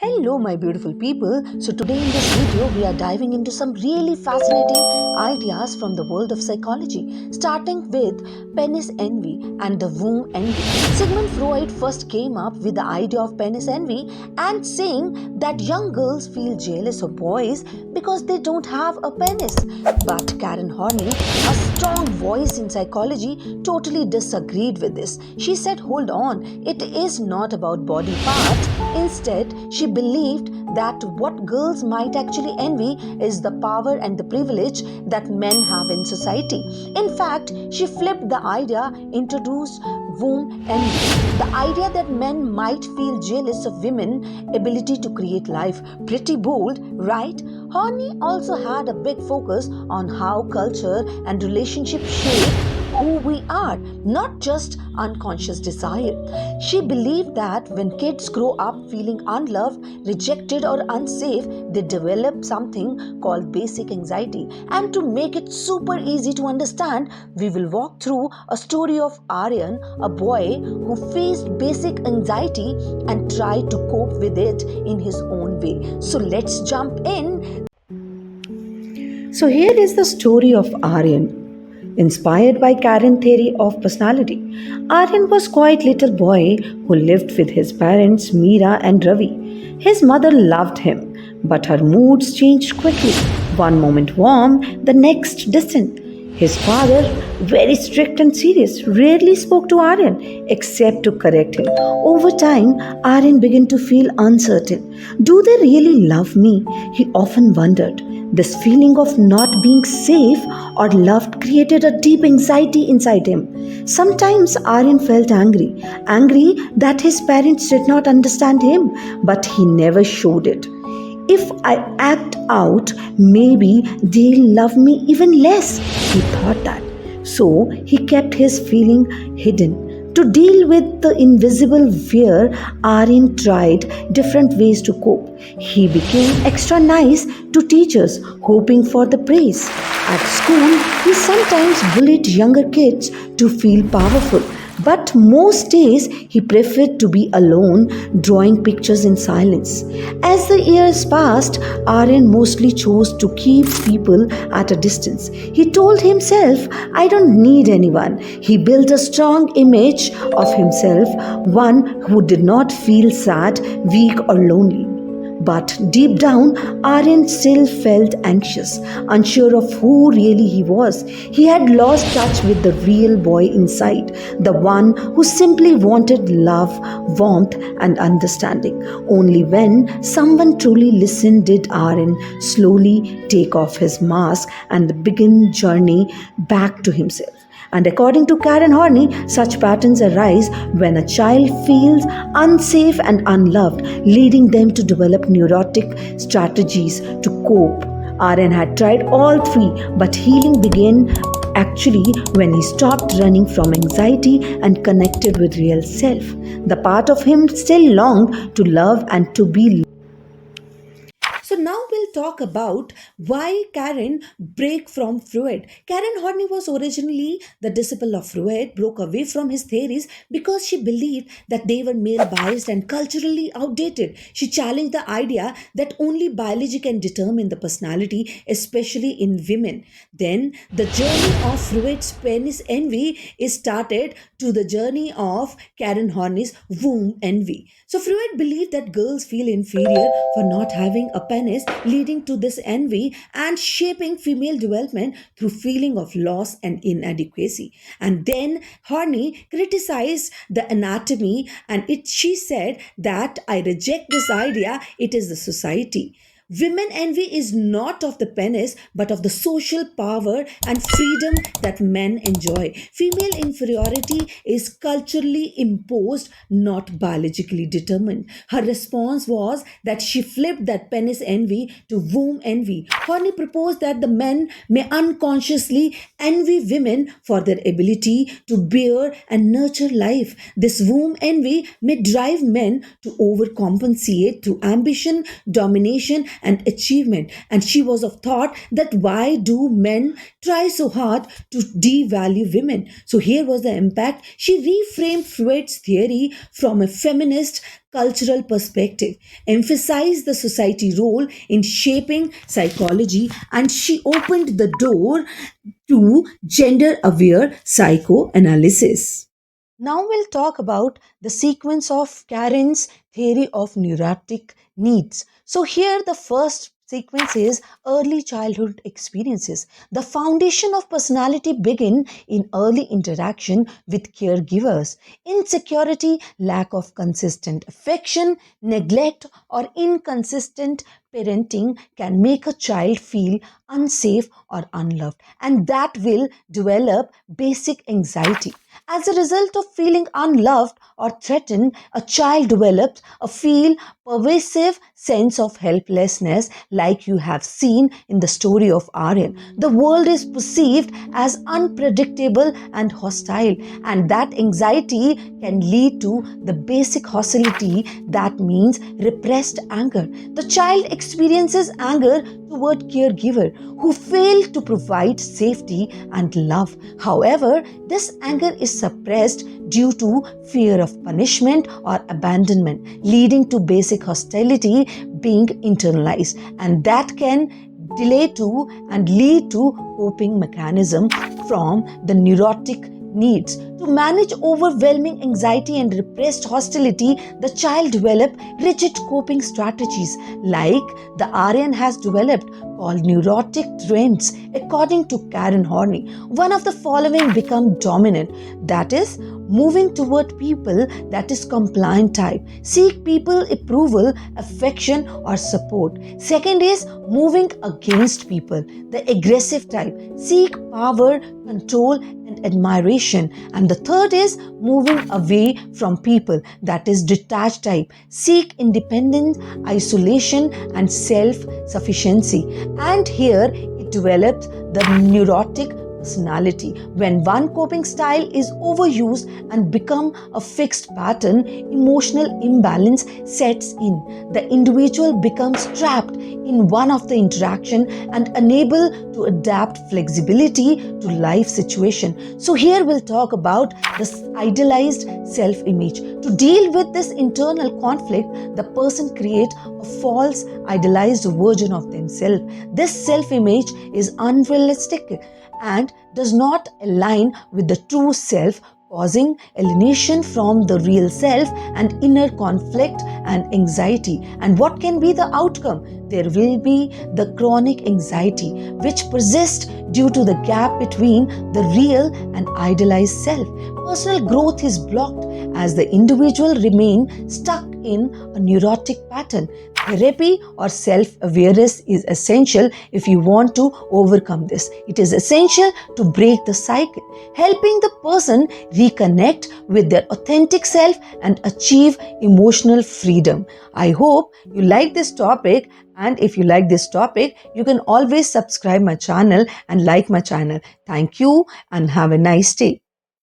Hello, my beautiful people. So, today in this video, we are diving into some really fascinating ideas from the world of psychology, starting with penis envy and the womb envy. Sigmund Freud first came up with the idea of penis envy and saying that young girls feel jealous of boys because they don't have a penis. But Karen Horney, a strong voice in psychology, totally disagreed with this. She said, hold on, it is not about body parts. Instead, she believed that what girls might actually envy is the power and the privilege that men have in society. In fact, she flipped the idea, introduced womb envy, the idea that men might feel jealous of women's ability to create life. Pretty bold, right? Horney also had a big focus on how culture and relationships shape who we are, not just unconscious desire. She believed that when kids grow up feeling unloved, rejected, or unsafe, they develop something called basic anxiety. And to make it super easy to understand, we will walk through a story of Aryan, a boy who faced basic anxiety and tried to cope with it in his own way. So let's jump in. So here is the story of Aryan. Inspired by Karen theory of personality, Aryan was quite little boy who lived with his parents Meera and Ravi. His mother loved him, but her moods changed quickly. One moment warm, the next distant. His father, very strict and serious, rarely spoke to Aryan except to correct him. Over time, Aryan began to feel uncertain. Do they really love me? He often wondered. This feeling of not being safe or loved created a deep anxiety inside him. Sometimes Aryan felt angry that his parents did not understand him, but he never showed it. If I act out, maybe they'll love me even less, he thought that. So he kept his feeling hidden. To deal with the invisible fear, Aryan tried different ways to cope. He became extra nice to teachers, hoping for the praise. At school, he sometimes bullied younger kids to feel powerful. But most days he preferred to be alone, drawing pictures in silence. As the years passed, Aryan mostly chose to keep people at a distance. He told himself, I don't need anyone. He built a strong image of himself, one who did not feel sad, weak, or lonely. But deep down, Aryan still felt anxious, unsure of who really he was. He had lost touch with the real boy inside, the one who simply wanted love, warmth, and understanding. Only when someone truly listened did Aryan slowly take off his mask and begin journey back to himself. And according to Karen Horney, such patterns arise when a child feels unsafe and unloved, leading them to develop neurotic strategies to cope. Aryan had tried all three, but healing began actually when he stopped running from anxiety and connected with real self. The part of him still longed to love and to be loved. So now we'll talk about why Karen break from Freud. Karen Horney was originally the disciple of Freud, broke away from his theories because she believed that they were male biased and culturally outdated. She challenged the idea that only biology can determine the personality, especially in women. Then the journey of Freud's penis envy is started to the journey of Karen Horney's womb envy. So Freud believed that girls feel inferior for not having a penis, leading to this envy and shaping female development through feeling of loss and inadequacy. And then Horney criticized the anatomy, and she said that I reject this idea, it is the society. Women envy is not of the penis but of the social power and freedom that men enjoy. Female inferiority is culturally imposed, not biologically determined. Her response was that she flipped that penis envy to womb envy. Horney proposed that the men may unconsciously envy women for their ability to bear and nurture life. This womb envy may drive men to overcompensate through ambition, domination, and achievement. And she was of thought that why do men try so hard to devalue women? So here was the impact. She reframed Freud's theory from a feminist cultural perspective, emphasized the society role in shaping psychology, and she opened the door to gender aware psychoanalysis. Now we'll talk about the sequence of Karen's theory of neurotic needs. So here the first sequence is early childhood experiences. The foundation of personality begin in early interaction with caregivers. Insecurity, lack of consistent affection, neglect or inconsistent parenting can make a child feel unsafe or unloved, and that will develop basic anxiety. As a result of feeling unloved or threatened, a child develops a feel pervasive sense of helplessness, like you have seen in the story of Aryan. The world is perceived as unpredictable and hostile, and that anxiety can lead to the basic hostility, that means repressed anger. The child experiences anger toward caregiver who fail to provide safety and love. However, this anger is suppressed due to fear of punishment or abandonment, leading to basic hostility being internalized, and that can delay to and lead to coping mechanism from the neurotic needs. To manage overwhelming anxiety and repressed hostility, the child develop rigid coping strategies like the Aryan has developed, called neurotic trends. According to Karen Horney, one of the following become dominant, that is moving toward people, that is compliant type, seek people approval, affection or support. Second is moving against people, the aggressive type, seek power, control and admiration. And the third is moving away from people, that is detached type, seek independence, isolation and self sufficiency. And here it develops the neurotic personality. When one coping style is overused and become a fixed pattern, emotional imbalance sets in. The individual becomes trapped in one of the interaction and unable to adapt flexibility to life situation. So here we'll talk about this idealized self-image. To deal with this internal conflict, the person creates a false idealized version of themselves. This self-image is unrealistic and does not align with the true self, causing alienation from the real self and inner conflict and anxiety. And what can be the outcome? There will be the chronic anxiety which persists due to the gap between the real and idealized self. Personal growth is blocked as the individual remains stuck in a neurotic pattern. Therapy or self-awareness is essential if you want to overcome this. It is essential to break the cycle, helping the person reconnect with their authentic self and achieve emotional freedom. I hope you like this topic, and if you like this topic, you can always subscribe my channel and like my channel. Thank you and have a nice day.